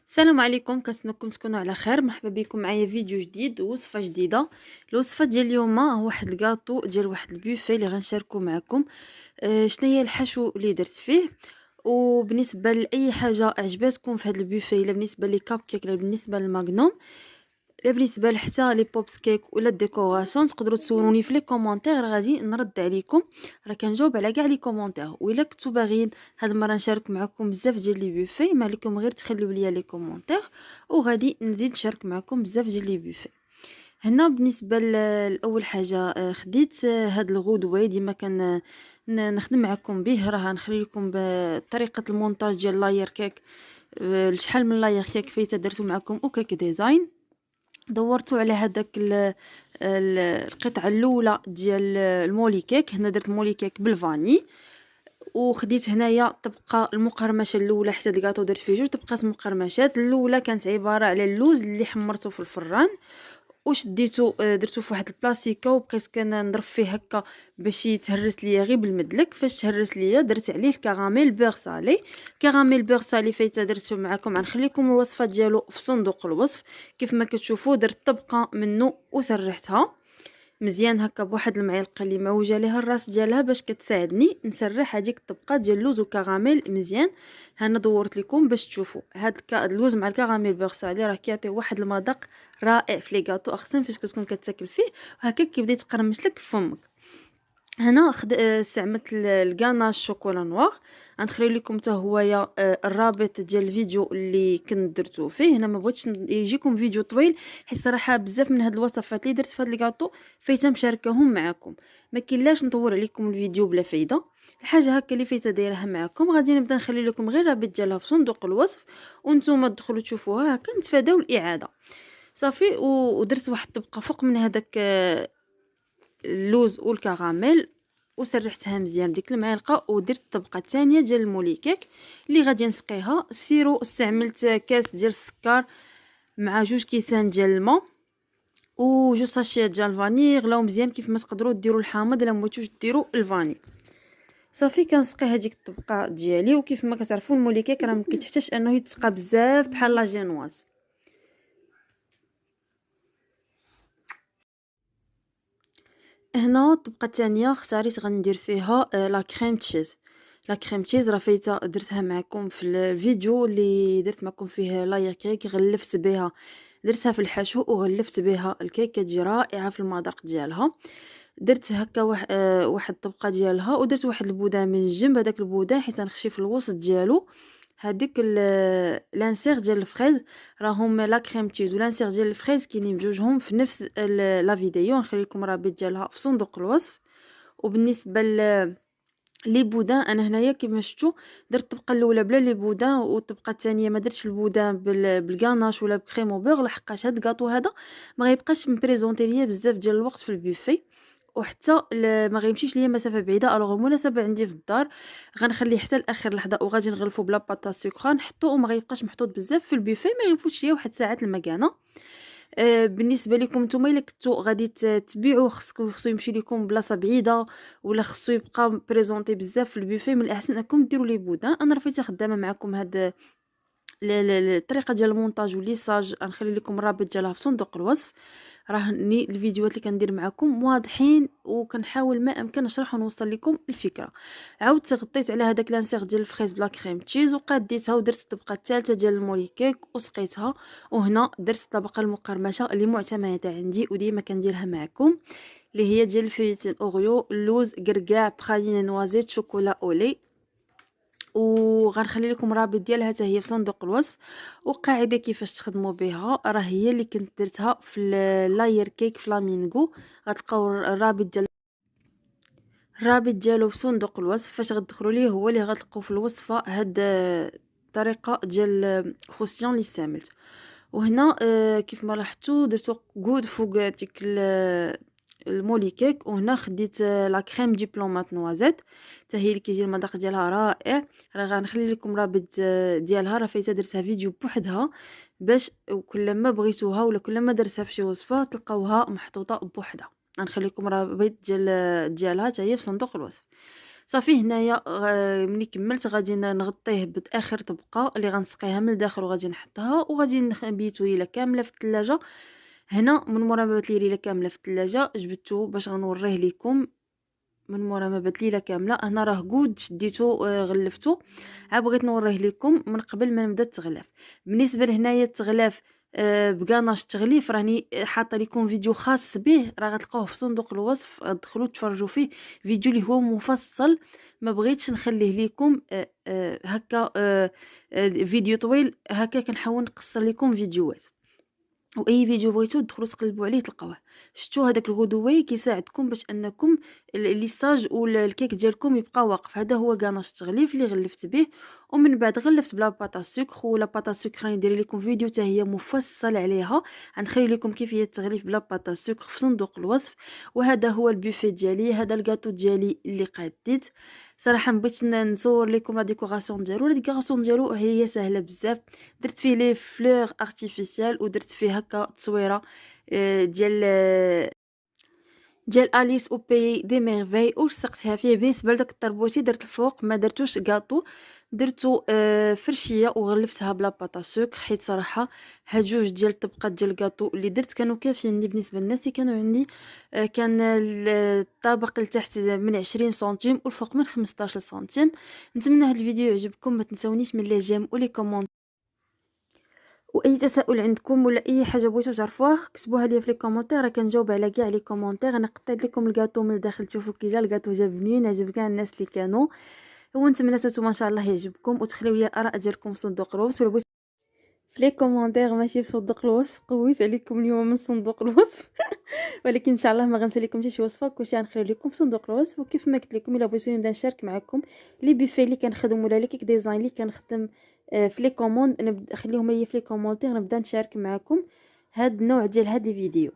السلام عليكم، كنتمنىكم تكونوا على خير. مرحبا بكم معايا فيديو جديد ووصفه جديده. الوصفه ديال اليوم هو واحد الكاطو ديال واحد البوفيه اللي غنشاركو معكم. شنو هي الحشو اللي درت فيه. وبالنسبه لاي حاجه عجباتكم في هذا البوفيه، الا بالنسبه لي كاب كيك، الا بالنسبه للماغنوم، لا بالنسبه حتى لي بوبس كيك ولا الديكوراسيون، تقدروا تسولوني في لي كومونتير، غادي نرد عليكم. راه كنجاوب على كاع لي كومونتير. والا كنتو باغيين هاد المره نشارك معكم بزاف ديال لي بوفي، ما عليكم غير تخليو ليا لي كومونتير وغادي نزيد نشارك معكم بزاف ديال لي بوفي. هنا بالنسبه لاول حاجه، خديت هاد الغدوه ديما كان نخدم معكم به. راه نخلي لكم بطريقه المونتاج ديال لاير كيك، شحال من لاير كيك فايته درتو معكم وكيك ديزاين. دورتو على هذاك القطعه الاولى ديال المولي كيك. هنا درت المولي كيك بالفاني، وخديت هنايا طبقه المقرمشه الاولى، حتى الكاطو درت فيه جوج طبقات مقرمشات. الاولى كانت عباره على اللوز اللي حمرته في الفران وشديتو، درتو في واحد البلاستيكه وبقيت كنضرب فيه هكا باش يتهرس ليا غير بالمدلك. فاش تهرس ليا درت عليه الكراميل بيغ صالي. كراميل بيغ صالي فايته درتو معكم، غنخليكم الوصفه ديالو في صندوق الوصف. كيف ما كتشوفوا درت طبقه منه وسرحتها مزيان هكا بواحد المعلقه اللي معوجه ليها الراس ديالها باش كتساعدني نسرح هذيك الطبقه ديال اللوز وكراميل مزيان. هنا دورت لكم باش تشوفوا هاد اللوز مع الكراميل بيغ صالي راه كيعطي واحد المذاق رائع في لي غاتو، احسن فاش كتكون كتاكل فيه وهكا كيبدا يتقرمش لك في فمك. هنا استعملت الكاناش شوكولا نوار. غنخلي لكم حتى هويا الرابط ديال الفيديو اللي كنت درتو فيه. هنا ما بغيتش يجيكم فيديو طويل، حيت صراحه بزاف من هاد الوصفات اللي درت في هاد الكاطو فايته مشاركاهم معكم، ما كاينلاش نطول عليكم الفيديو بلا فايده. الحاجه هكا اللي فايته دايرها معكم غادي نبدا نخلي لكم غير الرابط ديالها في صندوق الوصف، وانتم تدخلوا تشوفوها هكا نتفاداو الاعاده. صافي. ودرت واحد الطبقه فوق من هذاك اللوز والكراميل وسرحتها مزيان بديك المعلقه، ودرت الطبقه الثانيه ديال المولي كيك اللي غادي نسقيها. السيرو استعملت كاس ديال السكر مع 2 كيسان ديال الماء و2 ساشيات ديال الفاني. غلاو مزيان كيف ما تقدروا ديروا الحامض الا مبغيتوش ديروا الفاني. صافي كنسقي هذيك الطبقه ديالي. وكيف ما كتعرفوا المولي كيك راه ما كيتحتاجش انه يتسقى بزاف بحال لا جينواز. هنا الطبقه الثانيه اختاريت غندير فيها لا كريم تشيز. لا كريم تشيز راه فايته درتها معكم في الفيديو اللي درت معكم فيه لاير كيك، غلفت بها، درتها في الحشو وغلفت بها الكيك، كتجي رائعه في المذاق ديالها. درت هكا واحد الطبقه ديالها، ودرت واحد البودان من الجنب. هذاك البودان حيت غنخشي في الوسط ديالو هذيك لانسير ديال الفريز. راهم لا كريم تشيز ولانسير ديال الفريز كاينين بجوجهم في نفس لا فيديو. نخلي لكم الرابط ديالها في صندوق الوصف. وبالنسبه لي بودان، انا هنايا كما شفتوا درت الطبقه الاولى بلا لي بودان، والطبقه الثانيه ما درتش البودان بالغاناش ولا بكريم وبيغ، لحقاش هاد الكاطو هذا ما غيبقاش مبريزونتي ليا بزاف ديال الوقت في البوفي، وحتى ما غيمشيش ليا مسافه بعيده. الوغ مناسبه عندي في الدار غنخليه حتى لاخر لحظه، وغادي نغلفو بلا باطا سكر نحطو، وما غيبقاش محطوط بزاف في البوفي، ما يفوتش ليا واحد ساعات المكانه. بالنسبه لكم نتوما الا كنتو غادي تبيعوا، خصو يمشي لكم بلاصه بعيده ولا خصو يبقى بريزونطي بزاف في البوفيه، من الاحسن انكم ديروا لي بودان. انا راه خدامه معكم هاد الطريقه ديال المونتاج والليساج. غنخلي لكم الرابط ديالها في صندوق الوصف. راهني الفيديوهات اللي كندير معكم واضحين، وكنحاول ما امكن نشرح ونوصل لكم الفكره. عاودت غطيت على هذاك لانسيغ ديال الفريز بلا كريم تشيز وقاديتها، ودرت الطبقه الثالثه ديال المولي كيك وسقيتها. وهنا درت الطبقه المقرمشه اللي معتمده عندي وديما كنديرها معكم، اللي هي ديال الفيتين اوريو، اللوز، قرقاع، برالين، نوازيت، شوكولا اولي. وغنخلي لكم رابط ديالها حتى هي في صندوق الوصف. وقاعده كيفاش تخدموا بها راه هي اللي كنت درتها في اللاير كيك فلامينغو. غتلقاو الرابط ديالو في صندوق الوصف. فاش غتدخلوا ليه هو اللي غتلقاو في الوصفه هاد الطريقه ديال الكروسيون اللي استعملت. وهنا كيف ما لاحظتوا درتو غود فوق ديك المولي كيك. وهنا خديت لا كريم دبلومات نوازيت، حتى هي اللي كيجي المذاق ديالها رائع. راه غنخلي لكم رابط ديالها، راه فايته درتها فيديو بوحدها باش كلما بغيتوها ولا كلما درتها في شي وصفه تلقاوها محطوطه بوحدها. غنخلي لكم رابط ديالها حتى هي في صندوق الوصف. صافي هنايا ملي كملت غادي نغطيه باخر طبقه اللي غنسقيها من الداخل وغادي نحطها وغادي نبيتو ليله كامله في الثلاجه. هنا من مورا ما بات لي ليله كامله في الثلاجه جبدته باش غنوريه لكم. من مورا ما بات ليله كامله هنا راه كود شديتو غلفتو. عا بغيت نوريه لكم من قبل ما نبدا التغلاف. بالنسبه لهنايا التغلاف بكاناش التغليف راني حاطه لكم فيديو خاص به، راه غتلقاوه في صندوق الوصف، ادخلوا تفرجوا فيه. فيديو اللي هو مفصل، ما بغيتش نخليه لكم هكا فيديو طويل هكا. كنحاول نقصر لكم فيديوهات، واي فيديو بغيتو تدخلوا تقلبوا عليه تلقاوه. شفتوا هذاك الغدوي كيساعدكم باش انكم ليساج الكيك ديالكم يبقى واقف. هذا هو كاناش التغليف اللي غلفت به. ومن بعد غلفت بلا باطا سكر، ولا باطا سكر راني دايره لكم فيديو حتى هي مفصل عليها، غنخلي لكم كيفيه التغليف بلا باطا سكر في صندوق الوصف. وهذا هو البوفيه ديالي، هذا الكاطو ديالي اللي قاديت. صراحه بغيت نصور لكم لا ديكوراسيون ديالو. لا ديكوراسيون ديالو هي سهله بزاف، درت فيه لي فلور ارتيفيسيال ودرت فيه هكا تصويره ديال اليس او بي دي ميرفي، ولصقتها فيه بالنسبه لداك الطربوشي درت الفوق ما درتوش كاطو، درتو فرشيه وغلفتها بلا باطا سكر، حيت صراحه هاد جوج ديال الطبقات ديال الكاطو اللي درت كانوا كافيين بالنسبه للناس اللي كانوا عندي. كان الطابق لتحت من 20 سنتيم والفوق من 15 سنتيم. نتمنى هاد الفيديو يعجبكم، ما تنسونيش من لي جيم ولي كومونت، واي تساؤل عندكم ولا اي حاجه بغيتو تعرفوها كتبوها لي في لي كومونتير، راه كنجاوب على كاع لي كومونتير. انا قطعت لكم الكاطو من الداخل، تشوفوا كي جا الكاطو جا بنين، عجب كاع الناس اللي كانوا. ونتمنى نتوما ان شاء الله يعجبكم، وتخليو لي الاراء ديالكم في صندوق الوصف، ولا بغيتو في لي كومونتير ماشي في صندوق الوصف. قويت عليكم اليوم من صندوق الوصف ولكن ان شاء الله ما غنسى لكم حتى شي وصفه، كلشي غنخلي لكم في صندوق الوصف. وكيف ما قلت لكم الا بغيتوني نبدا نشارك معكم لي بيفي اللي كنخدم ولا لي كيك ديزاين اللي كنخدم في لي كوموند، خليهم لي في لي كومونتير، نبدا نشارك معكم هاد النوع ديال هاد الفيديو.